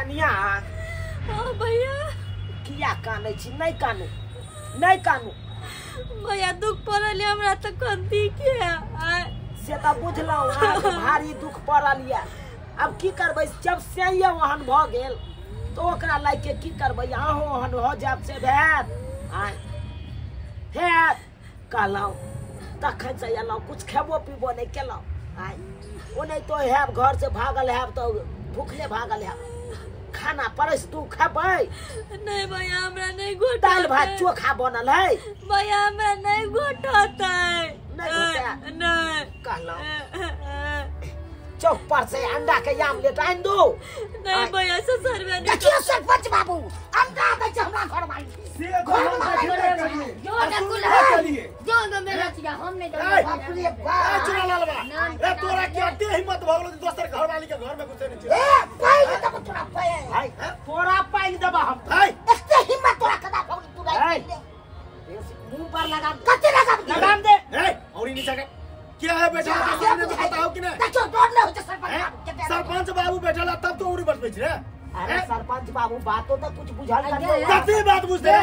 कनिया हां भैया किया कानै छी नहीं कानू नहीं कानू भैया दुख पड़ल हमरा त कंती के से त बुझलौ अहाँ भारी दुख पड़ल या अब की करबै जब से ये वहन भ गेल तो ओकरा लाग के की करबै अहाँ ओहन हो जाब से भेट भेट कहलौ तखन से एलौ कुछ खेबो पीबो नहीं केलौ ओ नहीं तो हैब घर से भागल हैब तो भूखले भागल हैब खाना परस तू खबै नहीं भैया हमरा नहीं घोट दाल भात चोखा बनल है भैया हमरा नहीं घोटता नहीं नहीं कहलौ चौक पर से अंडा के आमलेट आन दो नहीं भैया ससुर में देखियो सरपंच बाबू अंडा दे छ हमरा घर में से घर में जो डकुल है जो न मेरा चिया हम नहीं बाप रे बाप चुरा लालबा ए तोरा के अते हिम्मत भ गेलो दोसर घर वाली के घर में घुसे नहीं छै ए पाई दब तोरा पाई भाई तोरा पाई दब हम भाई एते हिम्मत तोरा कदा भ गेल तू भाई मुंह पर लगाम कते लगाम दे ए औरी नीचे के क्या है बेटा सामने तो बताओ कि नहीं देखो डर ले होते सरपंच सरपंच बाबू बैठल तब तो औरी बसबै छै रे अरे सरपंच बाबू बातों तो कुछ बुझल कर कते बात बुझते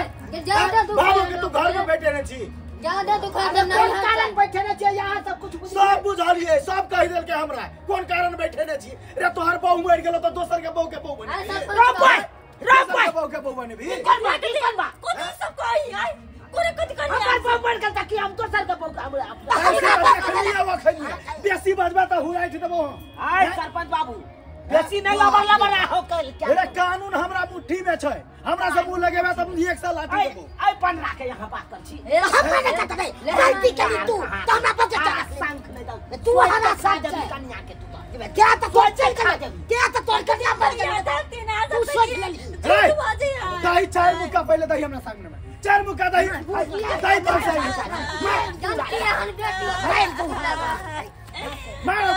बाबू के तू घर में बैठे नहीं छी ज्यादा दुख कोन कारण बैठे न छै यहाँ सब कुछ सब बुझलिए सब कह देल के हमरा कोन कारण बैठे न छी रे तोहर बहू मर गेलो तो दोसर के बहू के बहू बने रोक बहू के बहू बने भी करवा कोन सब कही आई कोरे कथि करनी हमर बहू मर गेल त कि हम दोसर के बहू हमरा खलिया बेसी बजबा त हुआइ छै त आय सरपंच बाबू बेसी नहीं लबर हो कल क्या रे कानून हमरा मुट्ठी में छै हमरा से मुंह लगेबा त एक साल लाठी देबो आई पन राखे यहाँ बात कर छी हम नहीं करत नहीं गलती करी तू तो ना पके चला सांख नहीं दो तू हना साथ दे कन्या के तू तो क्या त तोड़ चल कर दे क्या त तोड़ कन्या मर गया तू सोच ले दही चार मुक्का पहले दही हमरा सामने में चार मुक्का दही दही तो सही गलती हन बेटी मारो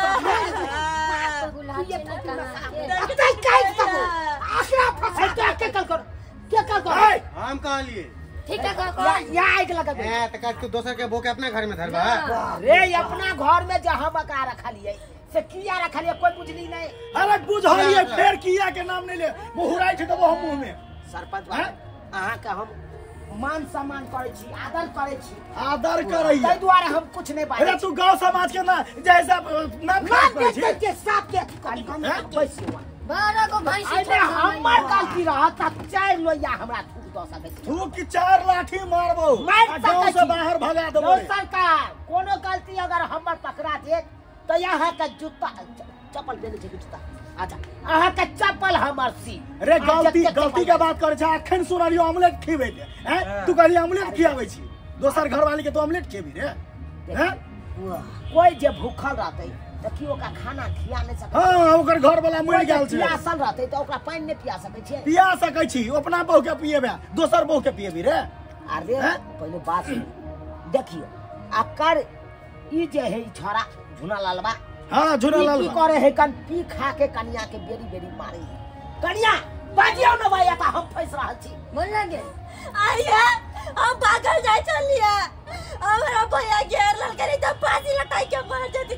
ये पता काय तब आखिरा फंसा क्या कर हम कहां लिए ठीक है या आग लगा दे ए त तू दोसर के बोके अपने घर में धरबा रे अपना घर में जो हम का रखलिए से किया रखलिए कोई बुझली नहीं अरे बुझलिए फेर किया के नाम नहीं ले मुहुराई छै त वो मुंह में सरपंच अहाँ के हम मान सम्मान करे छी आदर करे छी आदर करई ताई द्वारा हम कुछ नहीं पाए अरे तू गांव समाज के ना जैसा नाम मान के साथ के पैसे बारह को भैंसी अरे हमर गलती रहा त चार लोया हमरा थूक दो सके तू की चार लाठी मारबो गांव से बाहर भगा देबो सरकार कोनो गलती अगर हमर पकड़ा दे तो यहाँ का जूता चप्पल पहने छै जूता अच्छा अहाँ के चप्पल हमर सी रे गलती के बात करे छै अखन सुनलियो ऑमलेट खिबै ले हैं तू कहली ऑमलेट खियाबै छी दोसर घर वाली के तो ऑमलेट खिएबी रे हैं कोई जे भूखल रहतै त की ओकरा खाना खिया नहीं सकै हां ओकर घर वाला मर गेल छै प्यासल रहतै त ओकरा पानी नहीं पिया सकै छै पिया सकै छी अपना बहू के पिएबे दोसर बहू के पिएबी रे अरे पहले बात देखियो आकर ई जे है छोरा झुना लालबा हां झुना लालबा की करे है कन पी खा के कन्या के बेरी बेरी मारे है कन्या बाजियो न भाई त हम फंस रहल छी बोल लगे आइए हम भागल जाय चलिए हमरा भैया घेर ल करी त फांसी लटाई के मर जती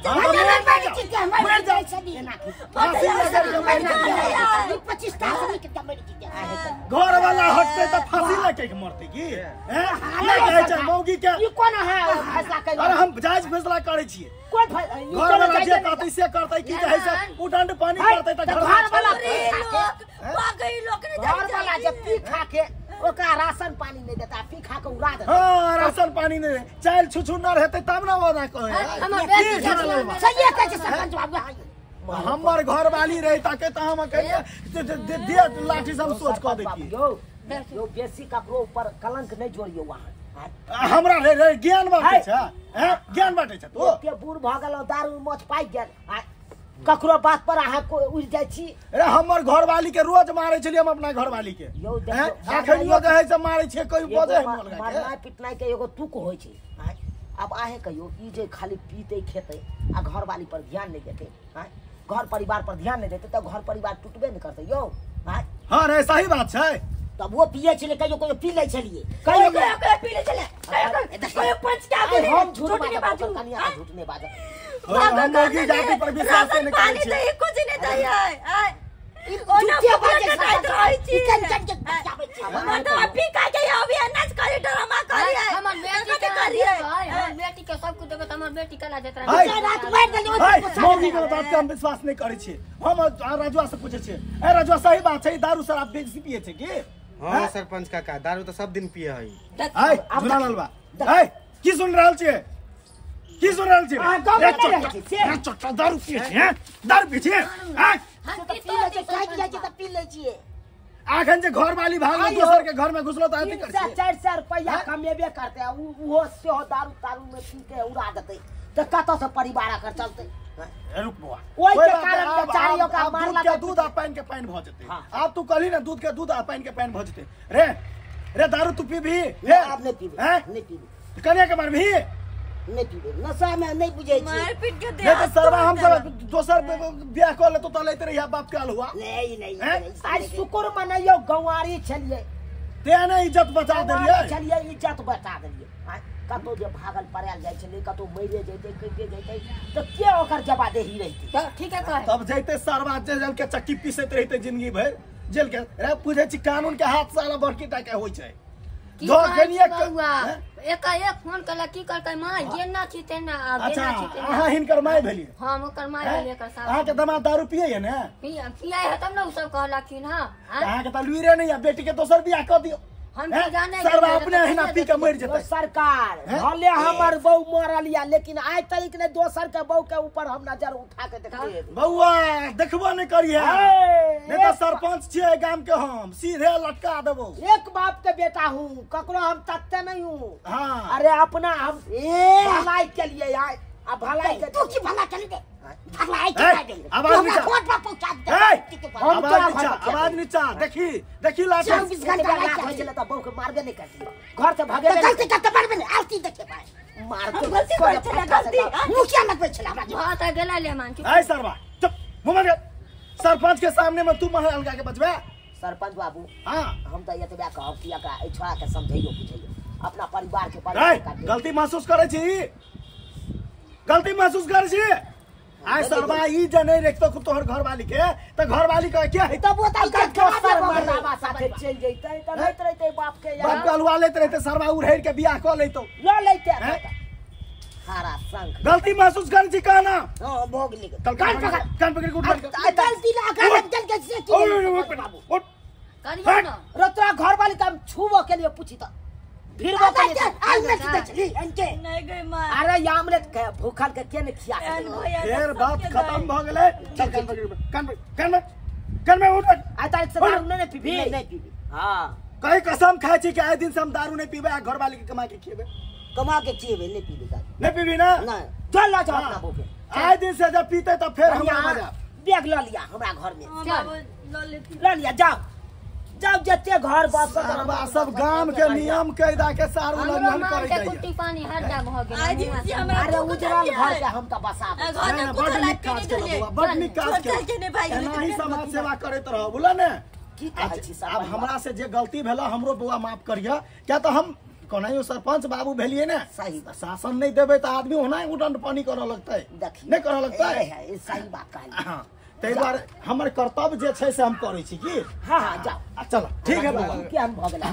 मर जाय छनी ना फांसी लगा के मर जाय 25 टा आदमी के मर की घर वाला हटते त फांसी लगा के मरते की हैं ले कहै छै मौगी के ई कोन है फैसला कर अरे हम जायज फैसला करै छियै कोन घर वाला जे कहतै से करतै की कहै छै उडंड पानी करतै त घर वाला पागल लोग ने घर वाला जे पी खा के ओकरा राशन पानी नहीं देता पी खा के उड़ा देता हां राशन पानी नहीं चाइल छुछुनर हेतै तब ना ओना कहे हमर बेटी सही कहै छै सरपंच बाबू हमर घर वाली रही ताके त हम कहिए दे लाठी से हम सोच क देती यो बेसी ककरो ऊपर कलंक नहीं जोड़ियो वहां हमरा रे ज्ञान बाटे छै हैं ज्ञान बाटे छै तो के बूढ़ भ गेल दारू मोछ पाइ गेल ककरो बात पर अहाँ को उड़ जाय छी अरे हमर घर वाली के रोज मारै छलियै हम अपना घर वाली के यो देखो अखनियो कहै से मारै छै कोई बजे मोल के मारनाइ पिटनाइ के एगो तुक होय छै अब आहे कहियो ई जे खाली पीते खेते आ घर वाली पर ध्यान नहीं देते घर परिवार पर ध्यान नहीं देते तो घर परिवार टूटबे नहीं करते यो हां रे सही बात छै तब वो पिए छले कहियो कोई पी ले छलिए कहियो पी ले चले कहियो पंच के आगे हम झूठ नहीं बाजू कनिया झूठ नहीं बाजू हम मोगी जाति पर विश्वास नहीं करै छी कुछ नहीं दै है झूठे बाजे कहै छी जाबै छी हमर तो अभी का के अभी अनाज करी ड्रामा करी है हमर बेटी के करी है हमर बेटी के सब कुछ देबे हमर बेटी कला जेतरा रात मार देलियो मौगी के बात पे हम विश्वास नहीं करे छी हम राजुआ से पूछे छी ए राजुआ सही बात छै दारू शराब बेसी पिए छै की हाँ सरपंच काका दारू तो सब दिन पिए हई हाय जुना लालबा हाय की सुन रहल छी की सुन रहल छी चट्टा दारू पिए छी हैं दारू पिए छी हैं पी ले छी खाइ जाइ छी त पी ले छी आखन जे घर वाली भाग दोसर के घर में घुसलो त अथी कर छी 400 रुपया कमेबे करते वो से दारू तारू में पी के उड़ा देते त कत से परिवार कर चलते रुक बुआ ओइ के कारण बेचारियों का मारला के दूध आ पानी के पानी भ जते आप तू कहली ना दूध के दूध आ पानी के पानी भ जते रे दारू तू पीबी आप नहीं पीबे हैं नहीं पीबे कन्या के मारबी नहीं पीबे नशा में नहीं बुझे छी मार पीट के नहीं तो सरवा हम सब दोसर ब्याह कर ले तो लेते रहिया बाप काल हुआ नहीं आज शुक्र मनइयो गंवारी छलिए ते ने इज्जत बचा देलिए छलिए इज्जत बचा देलिए कतो जे भागल पड़ाल जाय छले कतो मरे जैते कइते जैते तो के ओकर जवाबदेही रहती ठीक है कह तब जैते सरवा जेल के चक्की पीसत रहते जिंदगी भर जेल के रे पूछे छी कानून के हाथ साला बड़की टाके होय छै की हुआ एक फोन कला की करके मां जेना छी तेना आ अच्छा जेना छी तेना अहाँ हिनकर माय भेलिए हम ओकर माय भेलिए कर साहब अहाँ के दामाद दारू पिए है ना पिया है तब ना उ सब कहलखिन हां अहाँ के त लुइरे नहीं है बेटी के दोसर बियाह कर दियो हम जाने सरवा अपने हिना पी के मर जते सरकार भले हमर बहू मरल या लेकिन आज तारीख ने दोसर के बहू के ऊपर हम नजर उठा के देखिए बउआ देखबो नहीं करिए नहीं तो सरपंच छिए गांव के हम सीधे लटका देबो एक बाप के बेटा हूँ ककरो हम तकते नहीं हूँ हां अरे अपना हम भलाई के लिए आए अब भलाई के तू की भला चली दे भलाई के दे आवाज नीचा कोर्ट पर पहुंचा दे आवाज नीचा देखी लाठी 24 घंटा रात हो चले तो बहू के मारबे नहीं करती घर से भागे गलती करते मारबे नहीं आरती देखे पाए मार के गलती कर छला गलती मुखिया लगबे छला हमरा हां त गेला ले मान ऐ सरवा चुप मुंह में सरपंच के सामने में तू महल अलगा के बचबे सरपंच बाबू हां हम तो एतबा कहब कि एकरा ए छोड़ा के समझैयो बुझैयो अपना परिवार के परिवार गलती महसूस करे छी गलती महसूस करे छी आय सरवा ई जने रखतो तोहर घर वाली के त घर वाली कहे के है तब बता के दोसर मरदावा साथे चल जइतै त लैत रहतै बाप के बाप कलवा लेत रहते सरवा उड़ेर के बियाह क लेतो ल लैते हारा संग गलती महसूस करे छी कहना हां भोग ली कान पकड़ के उठ गलती ना कर चल के से की बाबू करियो ना रतरा घर वाली का छुबो के लिए पूछी त फिर वो आज में सीधे चली इनके नहीं गई मां अरे आमलेट के भूखल के ने खिया फिर बात खत्म भ गेलै चल कान में उठ आ तारीख से दारू नहीं पीबी नहीं पीबी हां कहीं कसम खाए छी कि आए दिन से हम दारू नहीं पीबे घर वाली के कमा के खिएबे कमा के खिएबे नहीं पीबी नहीं पीबी ना नहीं चल ला जा अपना भूखे आए दिन से जब पीते तब फिर हमरा मजा बैग ल लिया हमरा घर में बाबू ल लेती ल लिया जाओ जाओ जते घर बस सब गांव के नियम कायदा के सार उल्लंघन करे के कुट्टी पानी हर जा भ आज गेल से हमरा अरे उजरल घर के हम त बसा घर में बड़ कुछ निक काज केलो बुआ बड़ निक काज चल के ने भाई केलो एनाही समाज सेवा करैत रहो बोला ने की कहै छी सब अब हमरा से जे गलती भेला हमरो बुआ माफ करिया क्या तो हम कोनायो सरपंच बाबू भेलिए ना सही शासन नहीं देबे तो आदमी होना उडंड पानी करे लगतै देखी नहीं करे लगतै है सही बात कहली हां तै दुआरे हमर कर्तव्य जे छै से हम करै छी की हां हां जाओ चलो ठीक है बुआ के हम भ गेला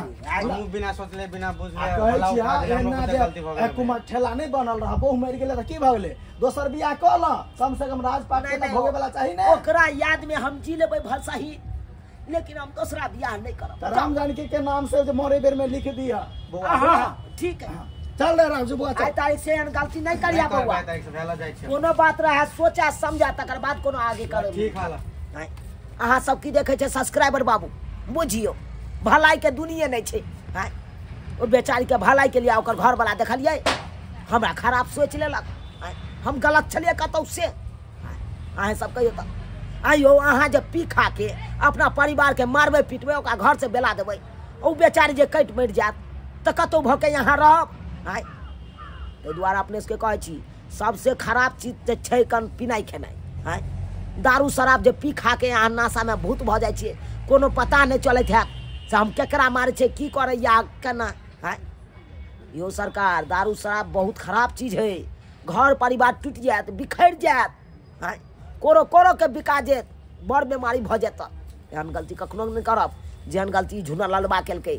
हम बिना सोचले बिना बुझले कहै छी एना जे कुमार ठेला नहीं बनल रहा बहु मर गेले त की भ गेले दोसर बियाह क ल कम से कम राजपाट के भोगे वाला चाहिए ना ओकरा याद में हम जी लेबै भर सही लेकिन हम दूसरा बियाह नहीं करब राम जानकी के नाम से जो मोरे बेर में लिख दिया हां ठीक है चल रे राजू बुआ आई तारीख से गलती नहीं करिया बउआ तारीख से भेला जाय छै कोनो बात रहे सोचा समझा तकर बाद कोनो आगे करो ठीक हाला अहाँ सब की देखे छे सब्सक्राइबर बाबू बुझियो भलाई के दुनिया नहीं छे हां ओ बेचारी के भलाई के लिए ओकर घर वाला देखलिए हमरा खराब सोच लेलक हम गलत छलिए कतौ से अहाँ सब कहियो त आइयो अहाँ जब पी खा के अपना परिवार के मारबे पीटबे ओकरा घर से बेला देबै ओ बेचारी जे कट मर जात त कतौ भके यहाँ रहब आय ते द्वारा अपने से कहै छी सबसे खराब चीज जे छै कन पिनाइ खेनाइ आय दारू शराब जे पी खा के यहाँ नशा में भूत भ जाइ छियै कोनो पता नहीं चलत है से हम केकरा मारे छै की करे या केना आय यो सरकार दारू शराब बहुत खराब चीज है घर परिवार टूट जात बिखर जात आय कोरो कोरो के बिका जात बड़ बीमारी भ जात एहन गलती कखनो नहीं करब जेहन गलती झुना लालबा केलकै।